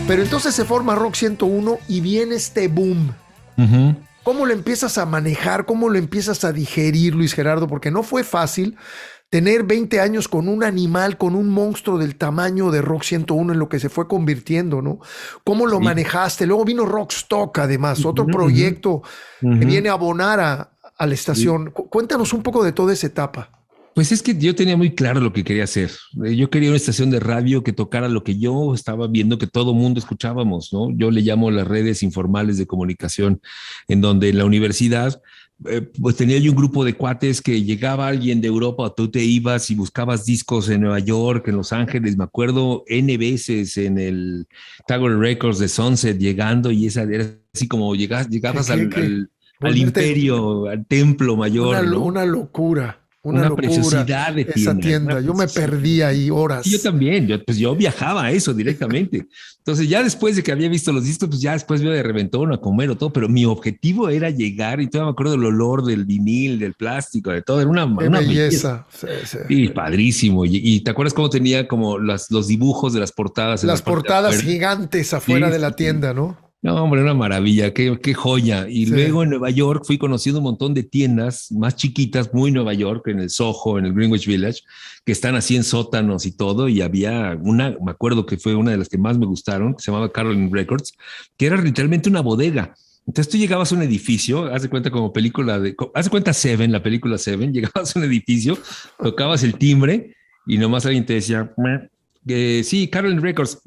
Pero entonces se forma Rock 101 y viene este boom. Uh-huh. ¿Cómo lo empiezas a manejar? ¿Cómo lo empiezas a digerir, Luis Gerardo? Porque no fue fácil tener 20 años con un animal, con un monstruo del tamaño de Rock 101 en lo que se fue convirtiendo, ¿no? ¿Cómo lo manejaste? Luego vino Rockstock, además, otro proyecto que viene a abonar a la estación. Cuéntanos un poco de toda esa etapa. Pues es que yo tenía muy claro lo que quería hacer. Yo quería una estación de radio que tocara lo que yo estaba viendo que todo mundo escuchábamos, ¿no? Yo le llamo las redes informales de comunicación, en donde en la universidad pues tenía yo un grupo de cuates que llegaba alguien de Europa, tú te ibas y buscabas discos en Nueva York, en Los Ángeles, me acuerdo N veces en el Tower Records de Sunset llegando, y esa era así como llegabas al imperio, al templo mayor, ¿no? Una locura. Una locura, preciosidad de esa tienda. Yo me perdí ahí horas. Y yo también, yo viajaba a eso directamente. Entonces ya después de que había visto los discos, pues ya después iba de reventón a comer o todo, pero mi objetivo era llegar, y todavía me acuerdo del olor del vinil, del plástico, de todo, era una belleza. Sí, padrísimo. Y ¿te acuerdas cómo tenía como los dibujos de las portadas? Las portadas gigantes afuera de la tienda, ¿no? No, hombre, una maravilla, qué joya. Y luego en Nueva York fui conociendo un montón de tiendas más chiquitas, muy Nueva York, en el Soho, en el Greenwich Village, que están así en sótanos y todo. Y había una, me acuerdo que fue una de las que más me gustaron, que se llamaba Caroline Records, que era literalmente una bodega. Entonces tú llegabas a un edificio, haz de cuenta como película haz de cuenta Seven, la película Seven, llegabas a un edificio, tocabas el timbre y nomás alguien te decía... sí, Caroline Records,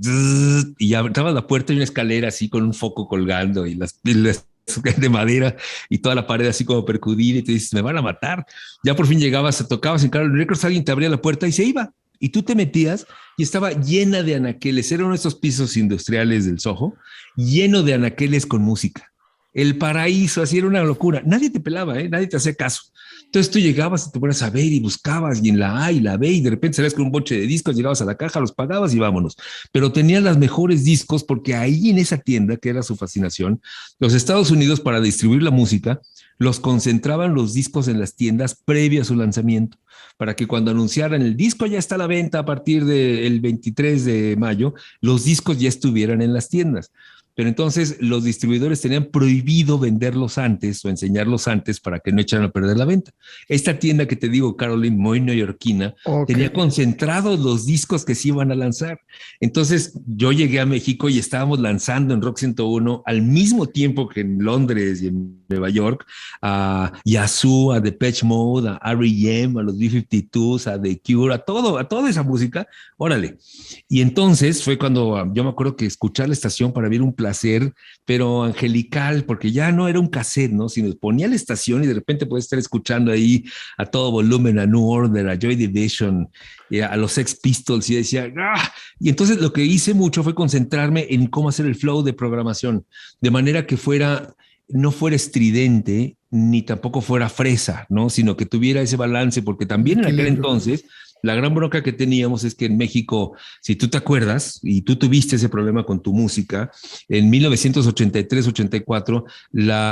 y ya entrabas a la puerta y una escalera así con un foco colgando y las de madera y toda la pared así como percudida, y te dices, me van a matar. Ya por fin llegabas, tocabas en Caroline Records, alguien te abría la puerta y se iba, y tú te metías y estaba llena de anaqueles. Era uno de estos pisos industriales del Soho, lleno de anaqueles con música. El paraíso, así era una locura. Nadie te pelaba, nadie te hacía caso. Entonces tú llegabas y te ponías a ver y buscabas, y en la A y la B, y de repente salías con un boche de discos, llegabas a la caja, los pagabas y vámonos. Pero tenían los mejores discos, porque ahí en esa tienda, que era su fascinación, los Estados Unidos, para distribuir la música, los concentraban los discos en las tiendas previo a su lanzamiento, para que cuando anunciaran el disco ya está a la venta a partir del 23 de mayo, los discos ya estuvieran en las tiendas. Pero entonces los distribuidores tenían prohibido venderlos antes o enseñarlos antes para que no echaran a perder la venta. Esta tienda que te digo, Caroline, muy neoyorquina, tenía concentrados los discos que se iban a lanzar. Entonces yo llegué a México y estábamos lanzando en Rock 101 al mismo tiempo que en Londres y en Nueva York a Yazoo, a Depeche Mode, a R.E.M., a los B-52s, a The Cure, a toda esa música. Órale. Y entonces fue cuando yo me acuerdo que escuchar la estación para ver un placer, pero angelical, porque ya no era un cassette, ¿no? Sino ponía la estación y de repente puedes estar escuchando ahí a todo volumen a New Order, a Joy Division, a los Sex Pistols, y decía, ¡ah! Y entonces lo que hice mucho fue concentrarme en cómo hacer el flow de programación, de manera que no fuera estridente, ni tampoco fuera fresa, ¿no? Sino que tuviera ese balance, porque también en aquel entonces la gran bronca que teníamos es que en México, si tú te acuerdas, y tú tuviste ese problema con tu música, en 1983-84,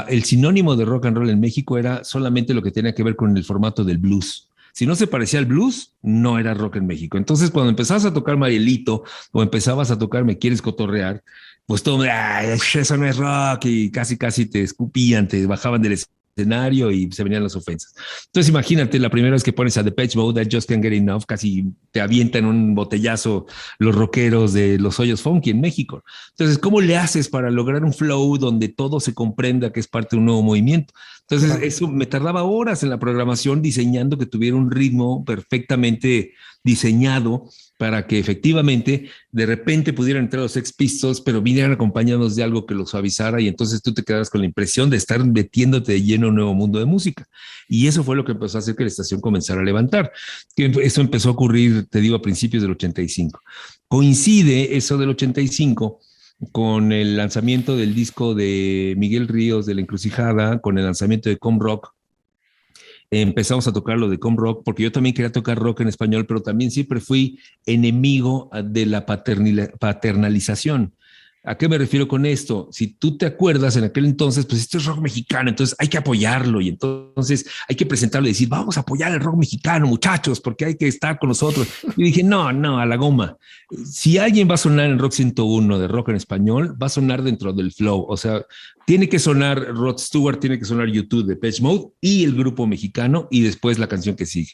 el sinónimo de rock and roll en México era solamente lo que tenía que ver con el formato del blues. Si no se parecía al blues, no era rock en México. Entonces, cuando empezabas a tocar Marielito o empezabas a tocar Me Quieres Cotorrear, pues todo, eso no es rock, y casi te escupían, te bajaban del escenario y se venían las ofensas. Entonces imagínate, la primera vez que pones a Depeche Mode, I Just Can't Get Enough, casi te avientan un botellazo los rockeros de Los Hoyos Funky en México. Entonces, ¿cómo le haces para lograr un flow donde todo se comprenda que es parte de un nuevo movimiento? Entonces, eso me tardaba horas en la programación diseñando que tuviera un ritmo perfectamente diseñado para que efectivamente de repente pudieran entrar los Sex Pistols, pero vinieran acompañados de algo que los suavizara, y entonces tú te quedaras con la impresión de estar metiéndote de lleno en un nuevo mundo de música. Y eso fue lo que empezó a hacer que la estación comenzara a levantar. Eso empezó a ocurrir, te digo, a principios del 85. Coincide eso del 85 con el lanzamiento del disco de Miguel Ríos de La Encrucijada, con el lanzamiento de Com Rock. Empezamos a tocar lo de Com Rock, porque yo también quería tocar rock en español, pero también siempre fui enemigo de la paternalización. ¿A qué me refiero con esto? Si tú te acuerdas, en aquel entonces, pues esto es rock mexicano, entonces hay que apoyarlo y entonces hay que presentarlo y decir, vamos a apoyar el rock mexicano, muchachos, porque hay que estar con nosotros. Y dije, no, a la goma. Si alguien va a sonar en Rock 101 de rock en español, va a sonar dentro del flow. O sea, tiene que sonar Rod Stewart, tiene que sonar YouTube de Depeche Mode y el grupo mexicano y después la canción que sigue.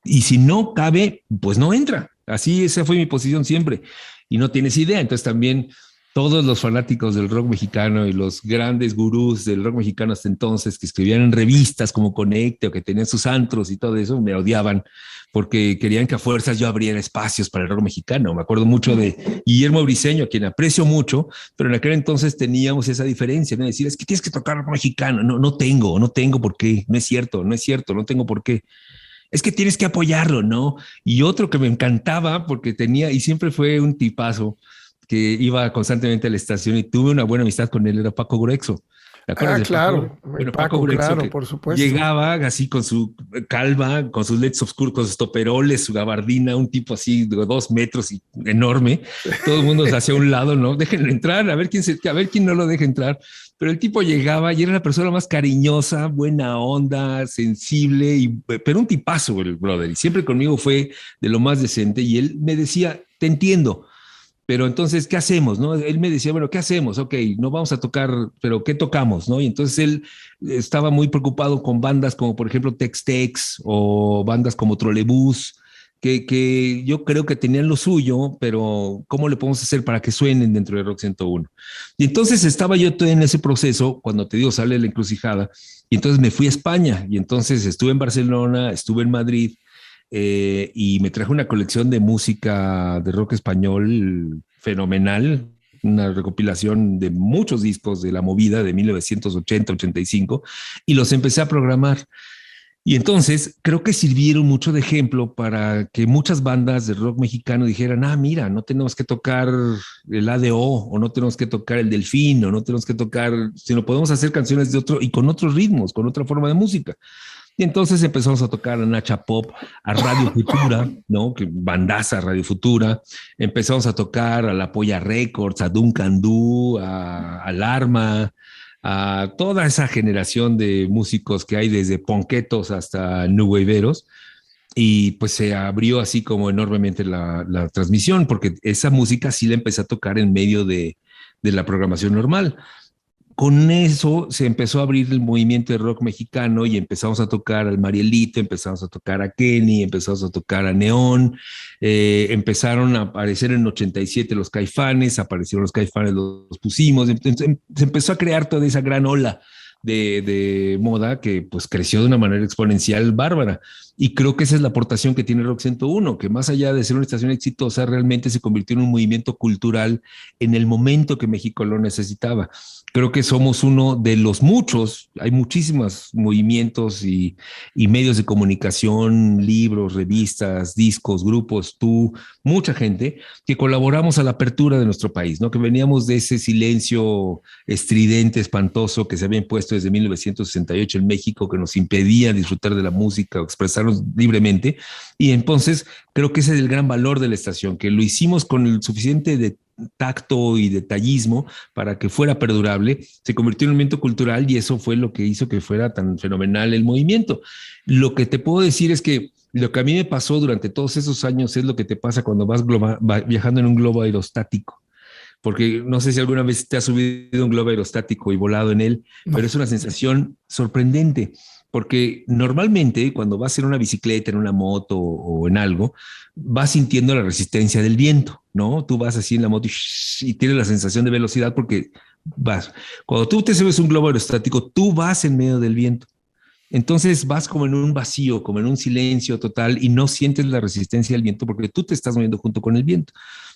Y si no cabe, pues no entra. Así esa fue mi posición siempre. Y no tienes idea. Entonces también todos los fanáticos del rock mexicano y los grandes gurús del rock mexicano hasta entonces que escribían en revistas como Conecte o que tenían sus antros y todo eso, me odiaban porque querían que a fuerzas yo abriera espacios para el rock mexicano. Me acuerdo mucho de Guillermo Briseño, a quien aprecio mucho, pero en aquel entonces teníamos esa diferencia, ¿no? Decir, es que tienes que tocar rock mexicano. No tengo por qué. No es cierto, no tengo por qué. Es que tienes que apoyarlo, ¿no? Y otro que me encantaba porque tenía, y siempre fue un tipazo, que iba constantemente a la estación y tuve una buena amistad con él, era Paco Gruexo. ¿Te acuerdas de claro, Paco? Bueno, Paco Gruexo, claro, que por supuesto. llegaba así con su calva, con sus leds oscuros, con sus toperoles, su gabardina, un tipo así de 2 metros y enorme. Todo el mundo se hacía a un lado, ¿no? Déjenlo entrar, a ver quién no lo deja entrar. Pero el tipo llegaba y era la persona más cariñosa, buena onda, sensible, pero un tipazo el brother. Y siempre conmigo fue de lo más decente. Y él me decía, te entiendo, pero entonces, ¿qué hacemos? ¿No? Él me decía, bueno, ¿qué hacemos? Ok, no vamos a tocar, pero ¿qué tocamos? ¿No? Y entonces él estaba muy preocupado con bandas como, por ejemplo, Tex-Tex o bandas como Trolebús, que yo creo que tenían lo suyo, pero ¿cómo le podemos hacer para que suenen dentro de Rock 101? Y entonces estaba yo en ese proceso, cuando te digo, sale la encrucijada, y entonces me fui a España, y entonces estuve en Barcelona, estuve en Madrid, y me traje una colección de música de rock español fenomenal, una recopilación de muchos discos de la movida de 1980-85 y los empecé a programar. Y entonces creo que sirvieron mucho de ejemplo para que muchas bandas de rock mexicano dijeran, mira, no tenemos que tocar el ADO o no tenemos que tocar el Delfín o no tenemos que tocar, sino podemos hacer canciones de otro y con otros ritmos, con otra forma de música. Y entonces empezamos a tocar a Nacha Pop, a Radio Futura, ¿no? Que bandaza Radio Futura. Empezamos a tocar a La Polla Records, a Duncan Du, a Alarma, a toda esa generación de músicos que hay desde ponquetos hasta new waveros. Y pues se abrió así como enormemente la transmisión, porque esa música sí la empecé a tocar en medio de la programación normal. Con eso se empezó a abrir el movimiento de rock mexicano y empezamos a tocar al Marielito, empezamos a tocar a Kenny, empezamos a tocar a Neón, empezaron a aparecer en 87 los Caifanes, aparecieron los Caifanes, los pusimos, se empezó a crear toda esa gran ola de moda que pues creció de una manera exponencial bárbara. Y creo que esa es la aportación que tiene Rock 101, que más allá de ser una estación exitosa, realmente se convirtió en un movimiento cultural en el momento que México lo necesitaba. Creo que somos uno de los muchos, hay muchísimos movimientos y medios de comunicación, libros, revistas, discos, grupos, tú, mucha gente que colaboramos a la apertura de nuestro país, ¿no? Que veníamos de ese silencio estridente, espantoso que se había impuesto desde 1968 en México, que nos impedía disfrutar de la música o expresarnos libremente. Y entonces creo que ese es el gran valor de la estación, que lo hicimos con el suficiente de tacto y detallismo para que fuera perdurable, se convirtió en un movimiento cultural y eso fue lo que hizo que fuera tan fenomenal el movimiento. Lo que te puedo decir es que lo que a mí me pasó durante todos esos años es lo que te pasa cuando vas viajando en un globo aerostático, porque no sé si alguna vez te has subido un globo aerostático y volado en él, pero es una sensación sorprendente. Porque normalmente cuando vas en una bicicleta, en una moto o en algo, vas sintiendo la resistencia del viento, ¿no? Tú vas así en la moto y tienes la sensación de velocidad porque vas. Cuando tú te subes un globo aerostático, tú vas en medio del viento. Entonces vas como en un vacío, como en un silencio total y no sientes la resistencia del viento porque tú te estás moviendo junto con el viento.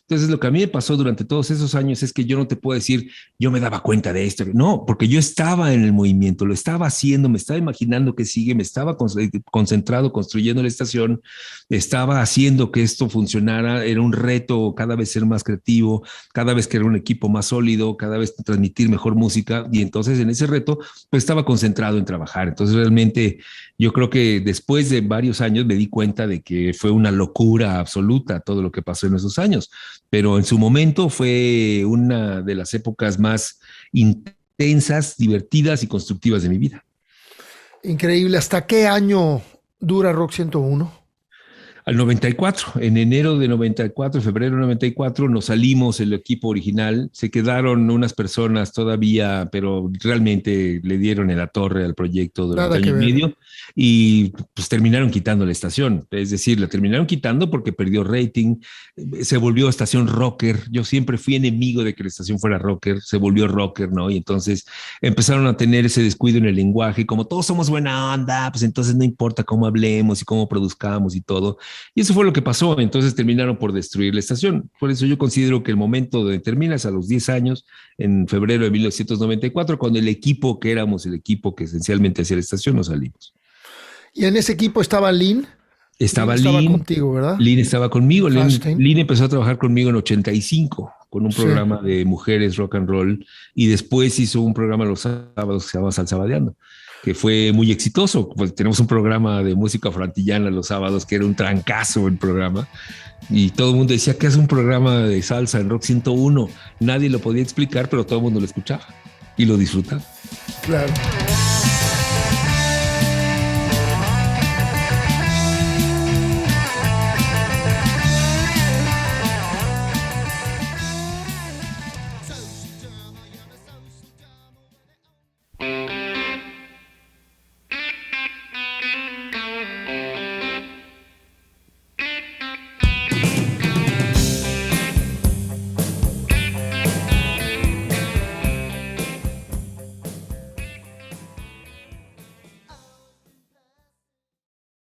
Entonces lo que a mí me pasó durante todos esos años es que yo no te puedo decir, yo me daba cuenta de esto. No, porque yo estaba en el movimiento, lo estaba haciendo, me estaba imaginando que sigue, me estaba concentrado construyendo la estación, estaba haciendo que esto funcionara, era un reto cada vez ser más creativo, cada vez crear un equipo más sólido, cada vez transmitir mejor música y entonces en ese reto pues estaba concentrado en trabajar. Entonces realmente yo creo que después de varios años me di cuenta de que fue una locura absoluta todo lo que pasó en esos años. pero en su momento fue una de las épocas más intensas, divertidas y constructivas de mi vida. Increíble. ¿Hasta qué año dura Rock 101? Al 94, en enero de 94, febrero de 94, nos salimos el equipo original, se quedaron unas personas todavía, pero realmente le dieron en la torre al proyecto durante año y medio y pues terminaron quitando la estación, es decir, la terminaron quitando porque perdió rating, se volvió estación rocker, yo siempre fui enemigo de que la estación fuera rocker, se volvió rocker, ¿no? Y entonces empezaron a tener ese descuido en el lenguaje, como todos somos buena onda, pues entonces no importa cómo hablemos y cómo produzcamos y todo. Y eso fue lo que pasó, entonces terminaron por destruir la estación. Por eso yo considero que el momento donde terminas a los 10 años, en febrero de 1994, cuando el equipo que éramos, el equipo que esencialmente hacía la estación, nos salimos. ¿Y en ese equipo estaba Lynn? Estaba Lynn contigo, ¿verdad? Lynn estaba conmigo. Lynn empezó a trabajar conmigo en 85 con un programa de mujeres rock and roll y después hizo un programa los sábados que se llama Salsabadeando, que fue muy exitoso. Pues tenemos un programa de música frantillana los sábados que era un trancazo el programa y todo el mundo decía que es un programa de salsa en Rock 101. Nadie lo podía explicar, pero todo el mundo lo escuchaba y lo disfrutaba. Claro.